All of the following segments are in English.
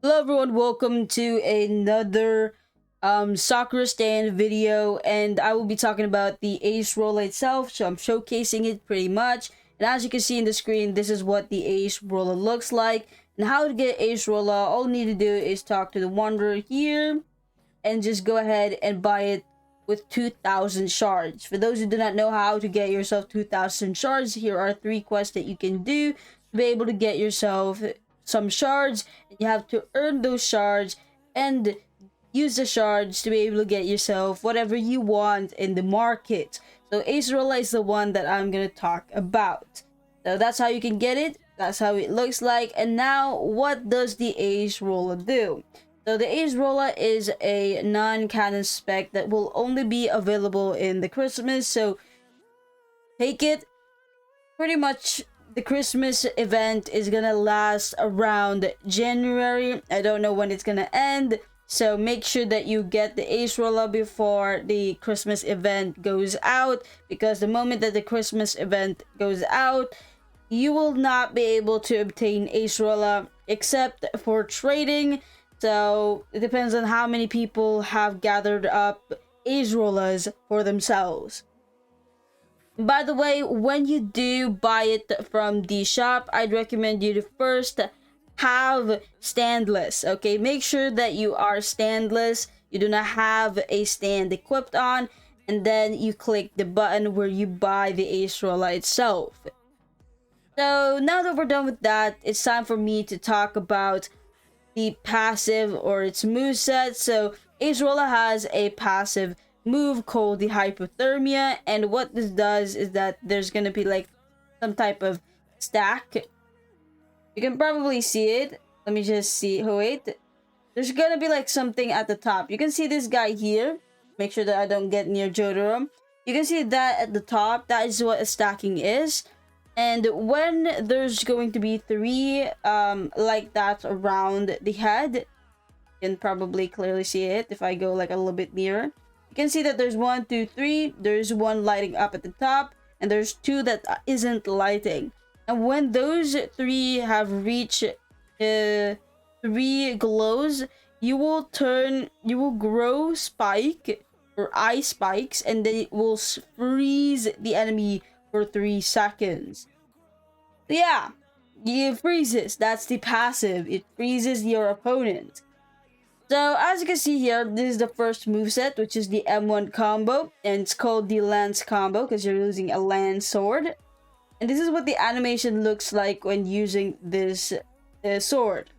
Hello everyone, welcome to another Sakura stand video, and I will be talking about the ACEROLA itself. So I'm showcasing it pretty much, and as you can see in the screen, this is what the ACEROLA looks like. And how to get ACEROLA, all you need to do is talk to the Wanderer here and just go ahead and buy it with 2,000 shards. For those who do not know how to get yourself 2,000 shards, here are 3 quests that you can do to be able to get yourself some shards. You have to earn those shards and use the shards to be able to get yourself whatever you want in the market. So ACEROLA is the one that I'm gonna talk about. So that's how you can get it. That's how it looks like. And now, what does the ACEROLA do? So the ACEROLA is a non-canon spec that will only be available in the Christmas. So take it. Pretty much the Christmas event is gonna last around January. I don't know when it's gonna end. So make sure that you get the ACEROLA before the Christmas event goes out, because the moment that the Christmas event goes out, you will not be able to obtain ACEROLA except for trading. So it depends on how many people have gathered up ACEROLAs for themselves. By the way, when you do buy it from the shop, I'd recommend you to first have standless. Okay, make sure that you are standless. You do not have a stand equipped on, and then you click the button where you buy the ACEROLA itself. So now that we're done with that, it's time for me to talk about the passive or its moveset. So ACEROLA has a passive move called the hypothermia, and what this does is that there's gonna be like some type of stack. You can probably see it. Let me just see. Oh wait, there's gonna be like something at the top. You can see this guy here. Make sure that I don't get near Jotaro. You can see that at the top. That is what a stacking is. And when there's going to be 3 like that around the head, you can probably clearly see it if I go like a little bit nearer. You can see that there's 1, 2, 3. There's 1 lighting up at the top, and there's 2 that isn't lighting. And when those 3 have reached 3 glows, you will grow spike or ice spikes, and then it will freeze the enemy for 3 seconds. Yeah, it freezes. That's the passive. It freezes your opponent. So as you can see here, this is the first moveset, which is the M1 combo, and it's called the Lance combo because you're using a lance sword. And this is what the animation looks like when using this sword.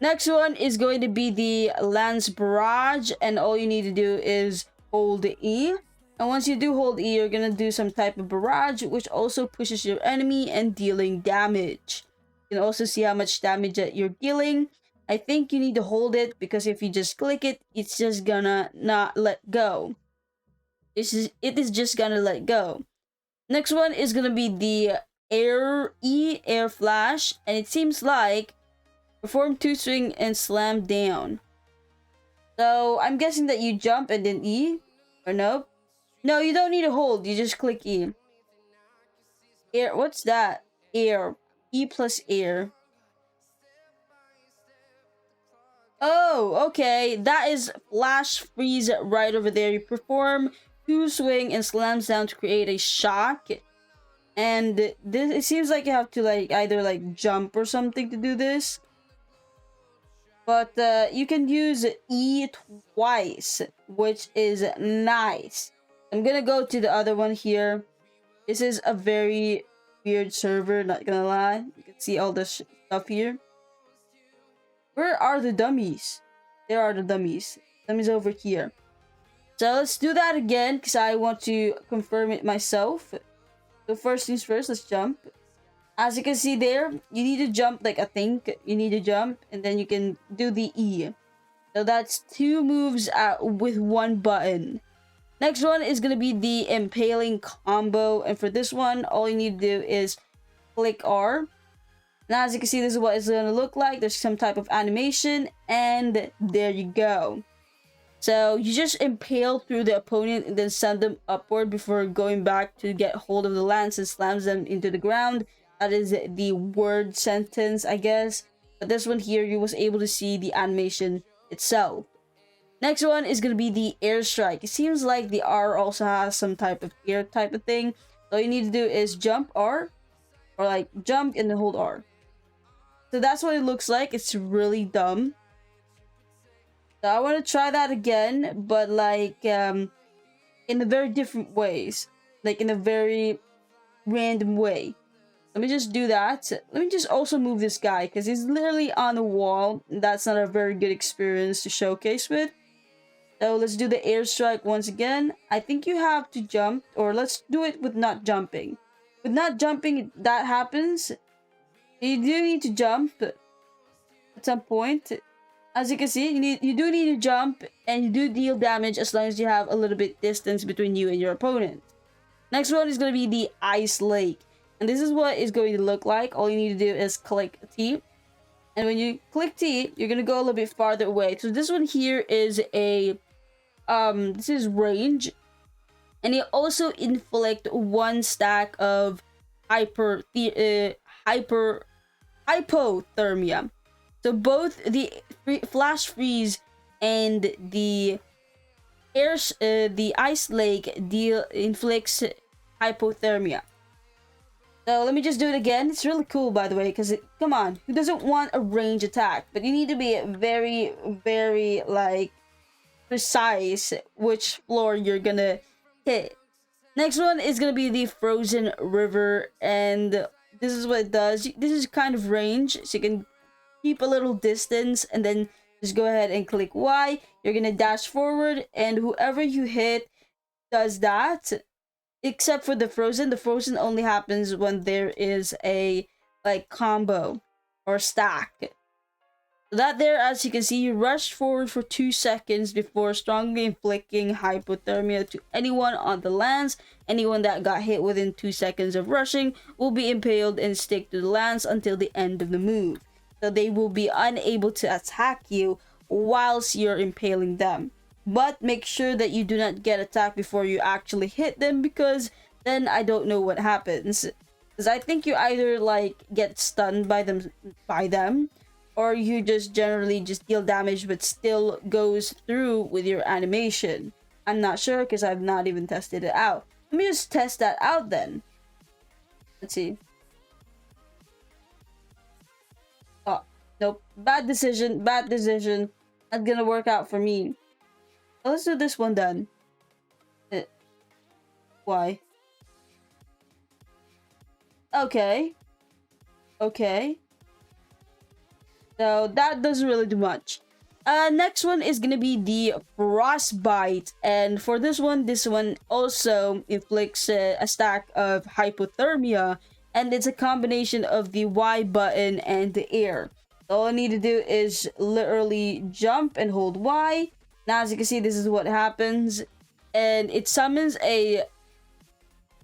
Next one is going to be the Lance Barrage, and all you need to do is hold E. And once you do hold E, you're gonna do some type of barrage, which also pushes your enemy and dealing damage. You can also see how much damage that you're dealing. I think you need to hold it, because if you just click it, it's just gonna not let go. It is just gonna let go. Next one is gonna be the air flash, and it seems like perform 2 swing and slam down. So I'm guessing that you jump and then E, or no? No, you don't need to hold. You just click E. Air. What's that? Air. E plus air. Oh, okay. That is flash freeze right over there. You perform 2 swing and slams down to create a shock. And this, it seems like you have to like either like jump or something to do this. But you can use E twice, which is nice. I'm gonna go to the other one here. This is a very weird server, not gonna lie. You can see all this stuff here. Where are the dummies? There are the dummies. Dummies over here. So let's do that again, because I want to confirm it myself. So first things first, let's jump. As you can see there, you need to jump, like I think you need to jump, and then you can do the E. So that's 2 moves with 1 button. Next one is going to be the impaling combo, and for this one, all you need to do is click R. Now as you can see, this is what it's going to look like. There's some type of animation, and there you go. So you just impale through the opponent and then send them upward before going back to get hold of the lance and slams them into the ground. That is the word sentence, I guess. But this one here, you was able to see the animation itself. Next one is gonna be the airstrike. It seems like the R also has some type of air type of thing. All you need to do is jump R, or like jump and then hold R. So that's what it looks like. It's really dumb. So I want to try that again, but like in a very different ways, like in a very random way. Let me just do that. Let me just also move this guy because he's literally on the wall. That's not a very good experience to showcase with. So let's do the airstrike once again. I think you have to jump, or let's do it with not jumping. With not jumping, that happens. You do need to jump at some point. As you can see, you do need to jump, and you do deal damage as long as you have a little bit distance between you and your opponent. Next one is going to be the ice lake. And this is what it's going to look like. All you need to do is click T. And when you click T, you're going to go a little bit farther away. So this one here is a this is range, and it also inflict one stack of hypothermia. So both the flash freeze and the ice lake inflicts hypothermia. So let me just do it again. It's really cool, by the way, because come on, who doesn't want a range attack? But you need to be very, very like precise which floor you're gonna hit. Next one is gonna be the frozen river, and this is what it does. This is kind of range, so you can keep a little distance, and then just go ahead and click Y. You're gonna dash forward, and whoever you hit does that. Except for the frozen only happens when there is a like combo or stack. So that there, as you can see, you rush forward for 2 seconds before strongly inflicting hypothermia to anyone on the lands. Anyone that got hit within 2 seconds of rushing will be impaled and stick to the lands until the end of the move. So they will be unable to attack you whilst you're impaling them. But make sure that you do not get attacked before you actually hit them, because then I don't know what happens. Because I think you either like get stunned by them, or you just generally just deal damage but still goes through with your animation. I'm not sure because I've not even tested it out. Let me just test that out then. Let's see. Oh, nope. Bad decision. Not gonna work out for me. Let's do this one then. Why? Okay. So that doesn't really do much. Next one is gonna be the frostbite, and for this one also inflicts a stack of hypothermia, and it's a combination of the Y button and the air. All I need to do is literally jump and hold Y. Now, as you can see, this is what happens, and it summons a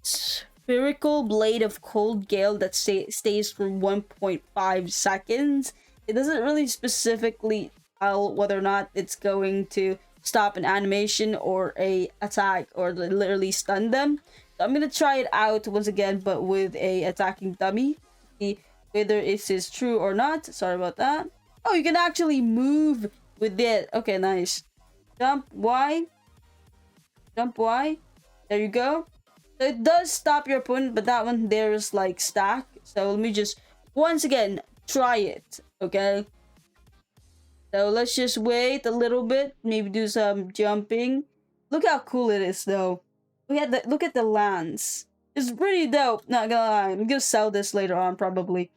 spherical blade of cold gale that stays for 1.5 seconds. It doesn't really specifically tell whether or not it's going to stop an animation or a attack or literally stun them. So I'm gonna try it out once again, but with a attacking dummy. See whether it is true or not. Sorry about that. Oh, you can actually move with it. Okay, nice. Jump Y. There you go. So it does stop your opponent, but that one there is like stack. So let me just once again try it. Okay. So let's just wait a little bit. Maybe do some jumping. Look how cool it is, though. Look at the lands. It's pretty dope. Not gonna lie. I'm gonna sell this later on probably.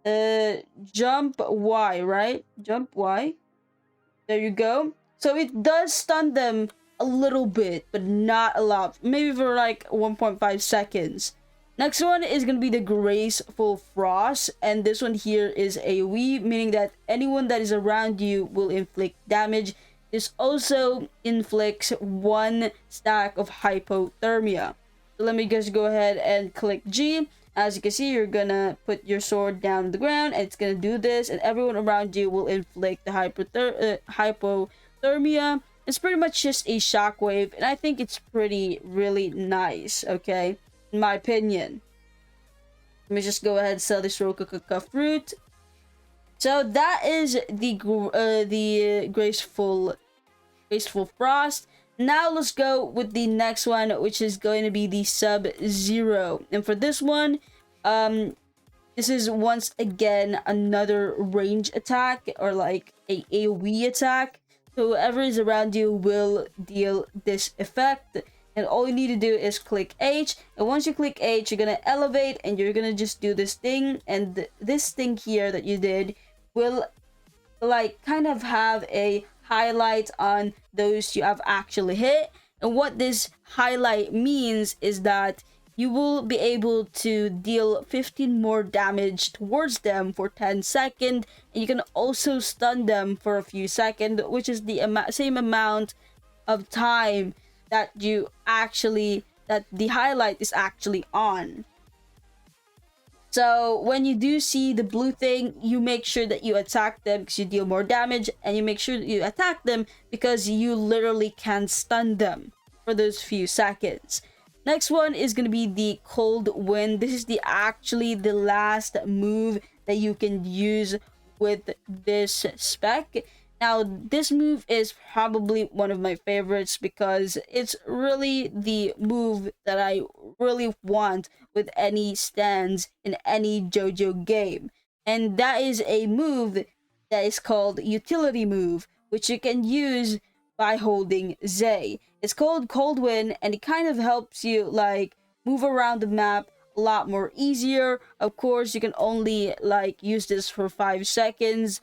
Jump Y, right? Jump Y. There you go. So it does stun them a little bit, but not a lot. Maybe for like 1.5 seconds. Next one is going to be the Graceful Frost, and this one here is AoE, meaning that anyone that is around you will inflict damage. This also inflicts one stack of hypothermia. So let me just go ahead and click G. As you can see, you're gonna put your sword down on the ground, and it's gonna do this, and everyone around you will inflict the hypothermia. It's pretty much just a shockwave, and I think it's really nice, okay? In my opinion. Let me just go ahead and sell this Rococoa fruit. So that is the graceful frost. Now let's go with the next one, which is going to be the Sub-Zero. And for this one, this is once again another range attack, or like a AoE attack. So whoever is around you will deal this effect. And all you need to do is click H. And once you click H, you're gonna elevate and you're gonna just do this thing. And this thing here that you did will like kind of have a highlight on those you have actually hit. And what this highlight means is that you will be able to deal 15 more damage towards them for 10 seconds, and you can also stun them for a few seconds, which is the same amount of time that the highlight is actually on. So when you do see the blue thing, you make sure that you attack them because you deal more damage, and you make sure that you attack them because you literally can stun them for those few seconds. Next one is going to be the Cold Wind. This is actually the last move that you can use with this spec. Now, this move is probably one of my favorites because it's really the move that I really want with any stands in any JoJo game. And that is a move that is called Utility Move, which you can use by holding Z. It's called Cold Wind, and it kind of helps you like move around the map a lot more easier. Of course, you can only like use this for 5 seconds,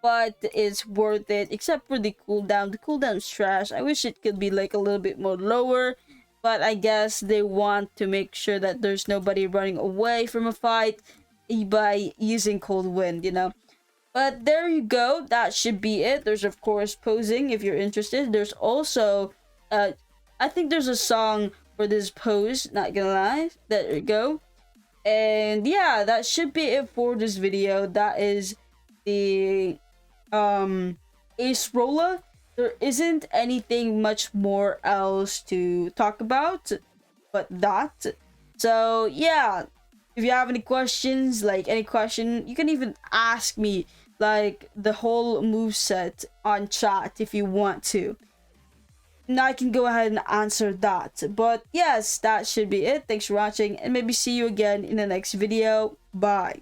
but it's worth it, except for the cooldown. The cooldown's trash. I wish it could be like a little bit more lower, but I guess they want to make sure that there's nobody running away from a fight by using Cold Wind, you know. But there you go, that should be it. There's of course posing if you're interested. There's also I think there's a song for this pose, not gonna lie. There you go. And yeah, that should be it for this video. That is the ACEROLA. There isn't anything much more else to talk about but that. So yeah, if you have any questions, like any question, you can even ask me like the whole moveset on chat if you want to. And I can go ahead and answer that. But yes, that should be it. Thanks for watching, and maybe see you again in the next video. Bye.